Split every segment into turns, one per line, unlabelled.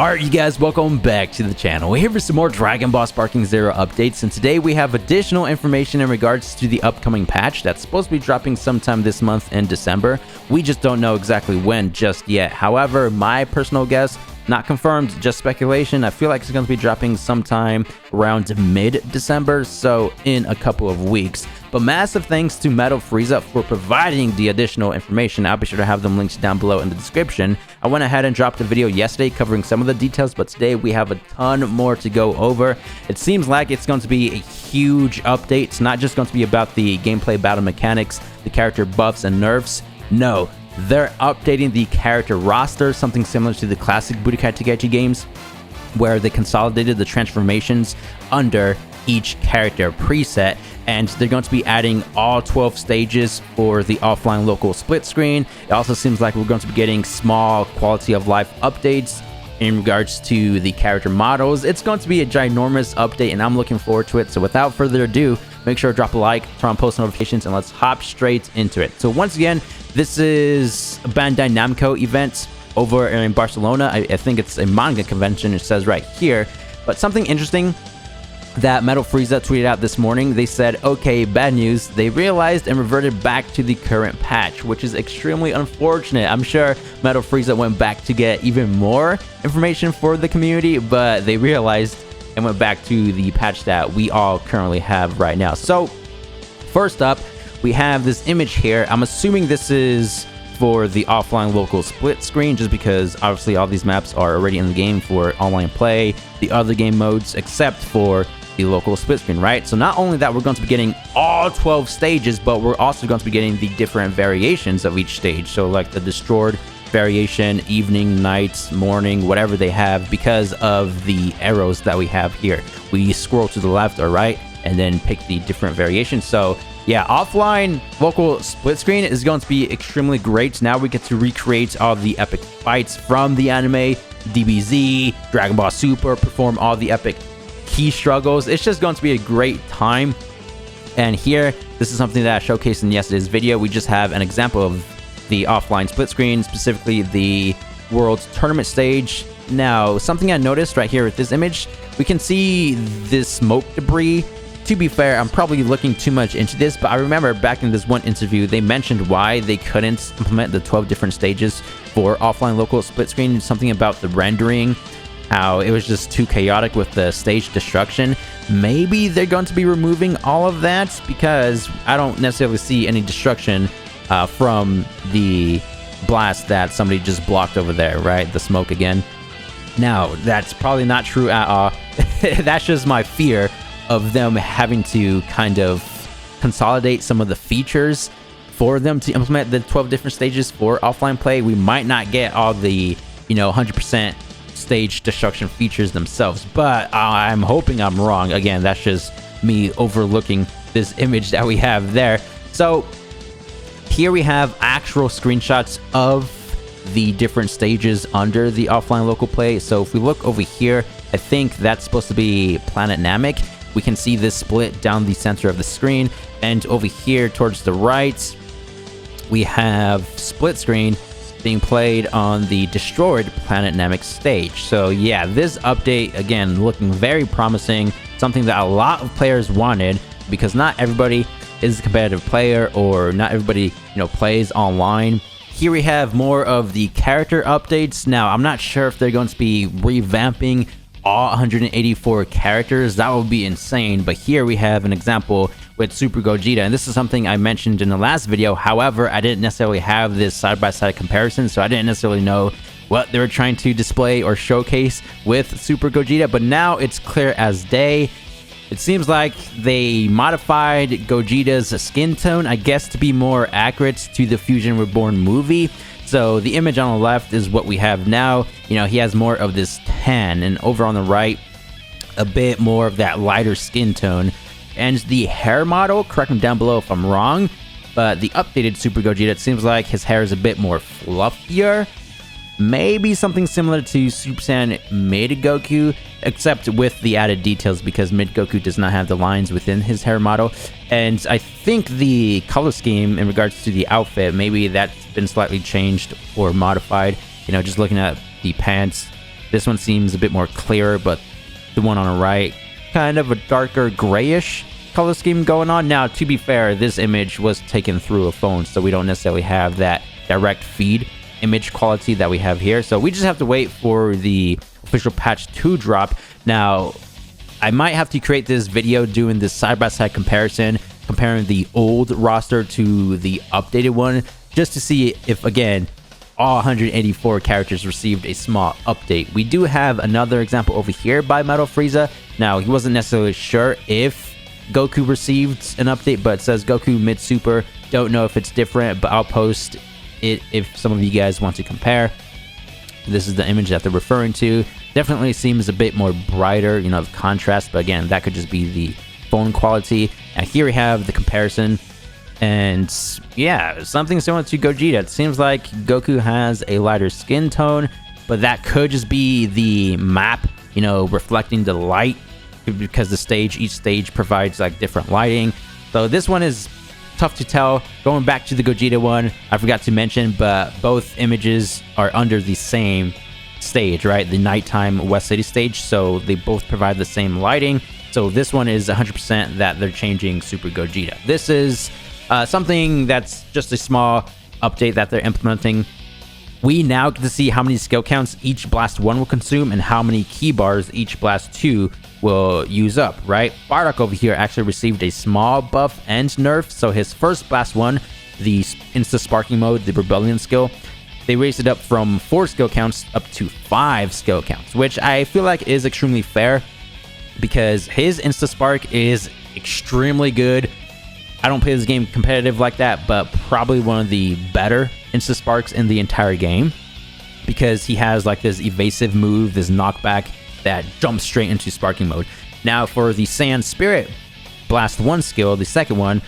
Alright you guys, welcome back to the channel. We're here for some more Dragon Ball Sparking Zero updates, and today we have additional information in regards to the upcoming patch that's supposed to be dropping sometime this month in December. We just don't know exactly when just yet. However, my personal guess, not confirmed, just speculation, I feel like it's going to be dropping sometime around mid-December, so in a couple of weeks. But massive thanks to Metal Frieza for providing the additional information. I'll be sure to have them linked down below in the description. I went ahead and dropped a video yesterday covering some of the details, but today we have a ton more to go over. It seems like it's going to be a huge update. It's not just going to be about the gameplay battle mechanics, the character buffs and nerfs. No, they're updating the character roster, something similar to the classic Budokai Tenkaichi games, where they consolidated the transformations under each character preset, and they're going to be adding all 12 stages for the offline local split screen. It also seems like we're going to be getting small quality of life updates in regards to the character models. It's going to be a ginormous update, and I'm looking forward to it. So without further ado, make sure to drop a like, turn on post notifications, and let's hop straight into it. So once again, this is a Bandai Namco event over in Barcelona. I think it's a manga convention, it says right here. But something interesting that Metal Frieza tweeted out this morning, they said, okay, bad news, they realized and reverted back to the current patch, which is extremely unfortunate. I'm sure Metal Frieza went back to get even more information for the community, but they realized and went back to the patch that we all currently have right now. So first up, we have this image here. I'm assuming this is for the offline local split screen, just because obviously all these maps are already in the game for online play, the other game modes, except for the local split screen, right? So not only that, we're going to be getting all 12 stages, but we're also going to be getting the different variations of each stage. So like the destroyed variation, evening, night, morning, whatever they have, because of the arrows that we have here. We scroll to the left or right and then pick the different variations. So yeah, offline local split screen is going to be extremely great. Now we get to recreate all the epic fights from the anime, DBZ, Dragon Ball Super, perform all the epic key struggles. It's just going to be a great time. And here, this is something that I showcased in yesterday's video. We just have an example of the offline split screen, specifically the World's Tournament stage. Now, something I noticed right here with this image, we can see this smoke debris. To be fair, I'm probably looking too much into this, but I remember back in this one interview, they mentioned why they couldn't implement the 12 different stages for offline local split screen. Something about the rendering, how it was just too chaotic with the stage destruction. Maybe they're going to be removing all of that, because I don't necessarily see any destruction from the blast that somebody just blocked over there, right? The smoke again. Now, that's probably not true at all. That's just my fear of them having to kind of consolidate some of the features for them to implement the 12 different stages for offline play. We might not get all the, 100% stage destruction features themselves, but I'm hoping I'm wrong. Again, that's just me overlooking this image that we have there. So here we have actual screenshots of the different stages under the offline local play. So if we look over here, I think that's supposed to be Planet Namek. We can see this split down the center of the screen, and over here towards the right, we have split screen being played on the destroyed Planet Namek stage. So yeah, this update, again, looking very promising, something that a lot of players wanted, because not everybody is a competitive player, or not everybody, plays online. Here we have more of the character updates. Now, I'm not sure if they're going to be revamping all 184 characters. That would be insane. But here we have an example with Super Gogeta, and this is something I mentioned in the last video. However, I didn't necessarily have this side-by-side comparison, so I didn't necessarily know what they were trying to display or showcase with Super Gogeta, but now it's clear as day. It seems like they modified Gogeta's skin tone, I guess, to be more accurate to the Fusion Reborn movie. So the image on the left is what we have now. He has more of this tan, and over on the right, a bit more of that lighter skin tone. And the hair model, correct me down below if I'm wrong, but the updated Super Gogeta, it seems like his hair is a bit more fluffier. Maybe something similar to Super Saiyan Mid Goku, except with the added details, because Mid Goku does not have the lines within his hair model. And I think the color scheme in regards to the outfit, maybe that's been slightly changed or modified. Just looking at the pants This one seems a bit more clearer, but the one on the right, kind of a darker grayish color scheme going on. Now, to be fair, this image was taken through a phone, so we don't necessarily have that direct feed image quality that we have here. So we just have to wait for the official patch to drop. Now, I might have to create this video doing this side-by-side comparison, comparing the old roster to the updated one, just to see if, again, all 184 characters received a small update. We do have another example over here by Metal Frieza. Now, he wasn't necessarily sure if Goku received an update, but it says Goku mid super. Don't know if it's different, but I'll post it if some of you guys want to compare. This is the image that they're referring to. Definitely seems a bit more brighter, you know, the contrast, but again, that could just be the phone quality. And here we have the comparison, and yeah, something similar to Gogeta. It seems like Goku has a lighter skin tone, but that could just be the map, you know, reflecting the light, because each stage provides like different lighting. So this one is tough to tell. Going back to the Gogeta one, I forgot to mention, but both images are under the same stage, right? The nighttime West City stage, so they both provide the same lighting. So this one is 100% that they're changing Super Gogeta. This is something that's just a small update that they're implementing. We now get to see how many skill counts each Blast 1 will consume and how many key bars each Blast 2 will use up, right? Bardock over here actually received a small buff and nerf. So his first Blast 1, the Insta Sparking mode, the Rebellion skill, they raised it up from 4 skill counts up to 5 skill counts, which I feel like is extremely fair because his Insta Spark is extremely good. I don't play this game competitive like that, but probably one of the better Insta Sparks in the entire game because he has like this evasive move, this knockback that jumps straight into sparking mode. Now for the Saiyan Spirit Blast 1 skill, the second one,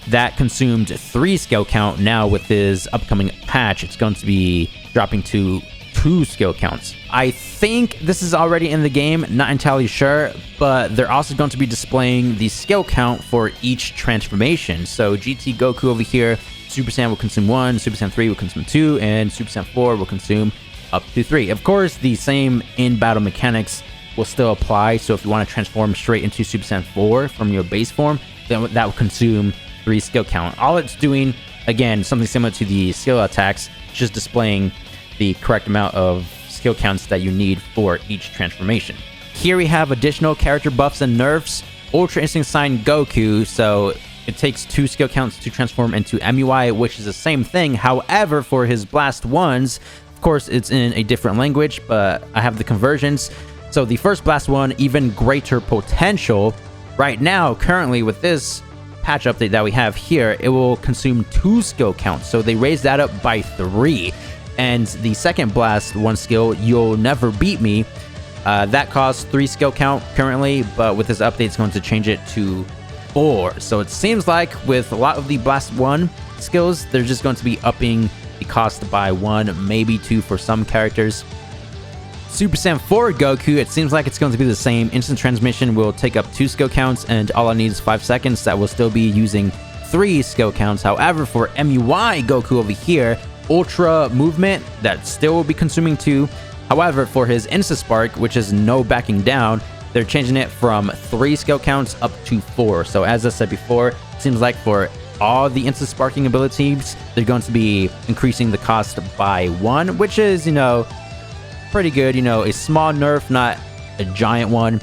that consumed 3 skill count. Now with his upcoming patch, it's going to be dropping to 2 skill counts. I think this is already in the game, not entirely sure, but they're also going to be displaying the skill count for each transformation. So GT Goku over here, Super Saiyan will consume 1, Super Saiyan 3 will consume 2, and Super Saiyan 4 will consume up to 3. Of course, the same in-battle mechanics will still apply, so if you want to transform straight into Super Saiyan 4 from your base form, then that will consume 3 skill count. All it's doing, again, something similar to the skill attacks, just displaying the correct amount of skill counts that you need for each transformation. Here we have additional character buffs and nerfs. Ultra Instinct Sign Goku, so it takes 2 skill counts to transform into MUI, which is the same thing. However, for his Blast 1s, of course, it's in a different language, but I have the conversions. So the first Blast 1, even greater potential. Right now, currently with this patch update that we have here, it will consume 2 skill counts. So they raised that up by 3. And the second Blast 1 skill, You'll Never Beat Me, that costs 3 skill count currently, but with this update, it's going to change it to 4. So it seems like with a lot of the Blast 1 skills, they're just going to be upping the cost by 1, maybe 2 for some characters. Super Saiyan 4 Goku, it seems like it's going to be the same. Instant transmission will take up 2 skill counts, and all I need is 5 seconds. That will still be using 3 skill counts. However, for MUI Goku over here, Ultra Movement, that still will be consuming 2. However, for his Insta Spark, which is no backing down, they're changing it from 3 skill counts up to 4. So as I said before, it seems like for all the Insta Sparking abilities, they're going to be increasing the cost by 1, which is, you know, pretty good. You know, a small nerf, not a giant one.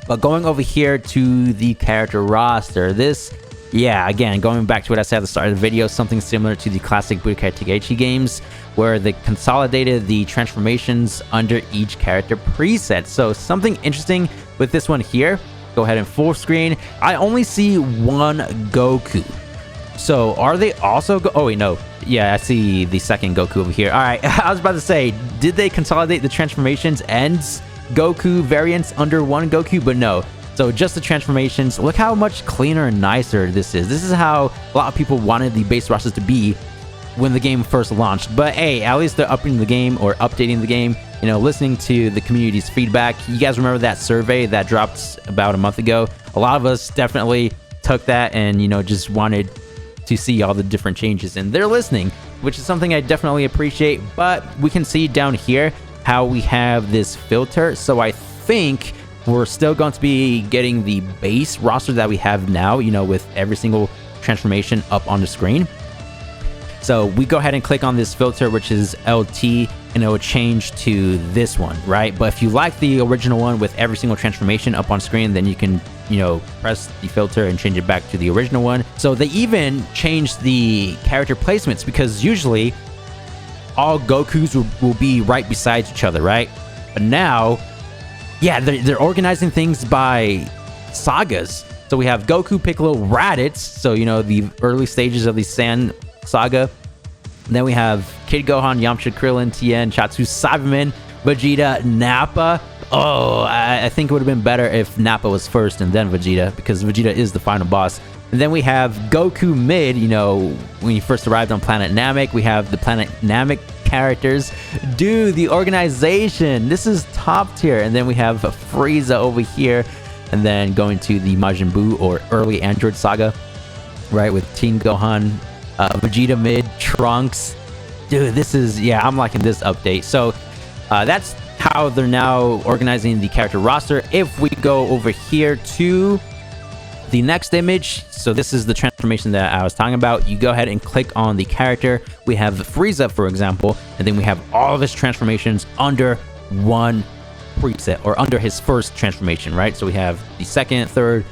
But going over here to the character roster, this, yeah, again, going back to what I said at the start of the video, something similar to the classic Budokai Tenkaichi games, where they consolidated the transformations under each character preset. So something interesting with this one here, go ahead and full screen. I only see 1 Goku. So are they also oh wait, no, yeah, I see the second Goku over here. All right, I was about to say, did they consolidate the transformations and Goku variants under 1 Goku? But no, so just the transformations. Look how much cleaner and nicer this is. This is how a lot of people wanted the base rosters to be when the game first launched. But hey, at least they're upping the game or updating the game, you know, listening to the community's feedback. You guys remember that survey that dropped about a month ago? A lot of us definitely took that and, you know, just wanted to see all the different changes, and they're listening, which is something I definitely appreciate. But we can see down here how we have this filter. So I think we're still going to be getting the base roster that we have now, you know, with every single transformation up on the screen. So we go ahead and click on this filter, which is LT, and it will change to this one, right? But if you like the original one with every single transformation up on screen, then you can, you know, press the filter and change it back to the original one. So they even changed the character placements, because usually all Gokus will be right beside each other, right? But now, yeah, they're organizing things by sagas. So we have Goku, Piccolo, Raditz, so, you know, the early stages of the Saiyan saga. And then we have Kid Gohan, Yamcha, Krillin, Tien, Chatsu, Cyberman, Vegeta, Nappa. Oh, I think it would have been better if Nappa was first and then Vegeta, because Vegeta is the final boss. And then we have Goku mid, you know, when he first arrived on Planet Namek. We have the Planet Namek characters. Dude, the organization, this is top tier. And then we have Frieza over here, and then going to the Majin Buu or early Android saga, right, with Teen Gohan, Vegeta mid, Trunks. Dude, this is, yeah, I'm liking this update. So that's how they're now organizing the character roster. If we go over here to the next image, so this is the transformation that I was talking about. You go ahead and click on the character. We have Frieza, for example, and then we have all of his transformations under one preset, or under his first transformation, right? So we have the second, third,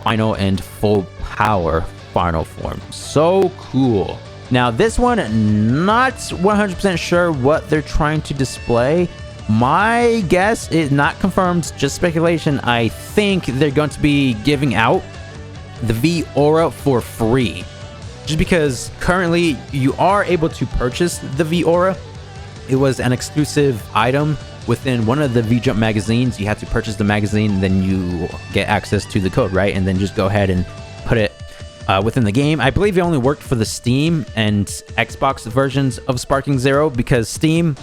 final, and full power final form. So cool. Now this one, not 100% sure what they're trying to display. My guess is not confirmed, just speculation. I think they're going to be giving out the V Aura for free, just because currently you are able to purchase the V Aura. It was an exclusive item within one of the V-Jump magazines. You have to purchase the magazine, and then you get access to the code, right? And then just go ahead and put it within the game. I believe it only worked for the Steam and Xbox versions of Sparking Zero, because Steam,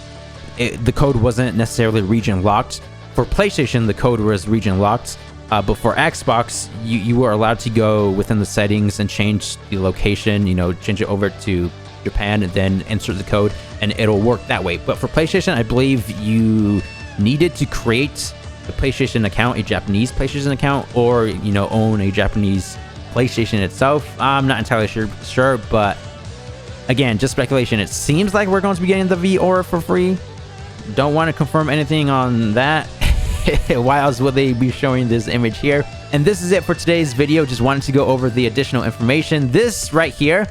the code wasn't necessarily region locked. For PlayStation, the code was region locked, but for Xbox, you were allowed to go within the settings and change the location, you know, change it over to Japan and then insert the code, and it'll work that way. But for PlayStation, I believe you needed to create a PlayStation account, a Japanese PlayStation account, or, you know, own a Japanese PlayStation itself. I'm not entirely sure, but again, just speculation. It seems like we're going to be getting the V Aura for free. Don't want to confirm anything on that. Why else would they be showing this image here? And this is it for today's video. Just wanted to go over the additional information. This right here,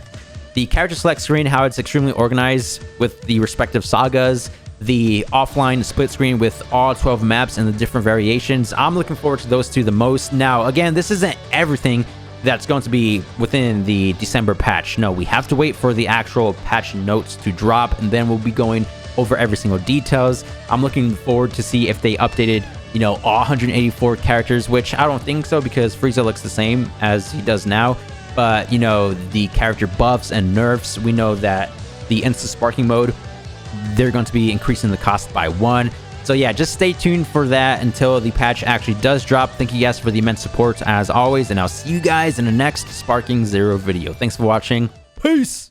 the character select screen, how it's extremely organized with the respective sagas, the offline split screen with all 12 maps and the different variations. I'm looking forward to those two the most. Now, again, this isn't everything that's going to be within the December patch. No, we have to wait for the actual patch notes to drop, and then we'll be going over every single details. I'm looking forward to see if they updated, you know, all 184 characters, which I don't think so, because Frieza looks the same as he does now. But, you know, the character buffs and nerfs, we know that the Insta Sparking mode, they're going to be increasing the cost by 1. So yeah, just stay tuned for that until the patch actually does drop. Thank you guys for the immense support as always, and I'll see you guys in the next Sparking Zero video. Thanks for watching. Peace!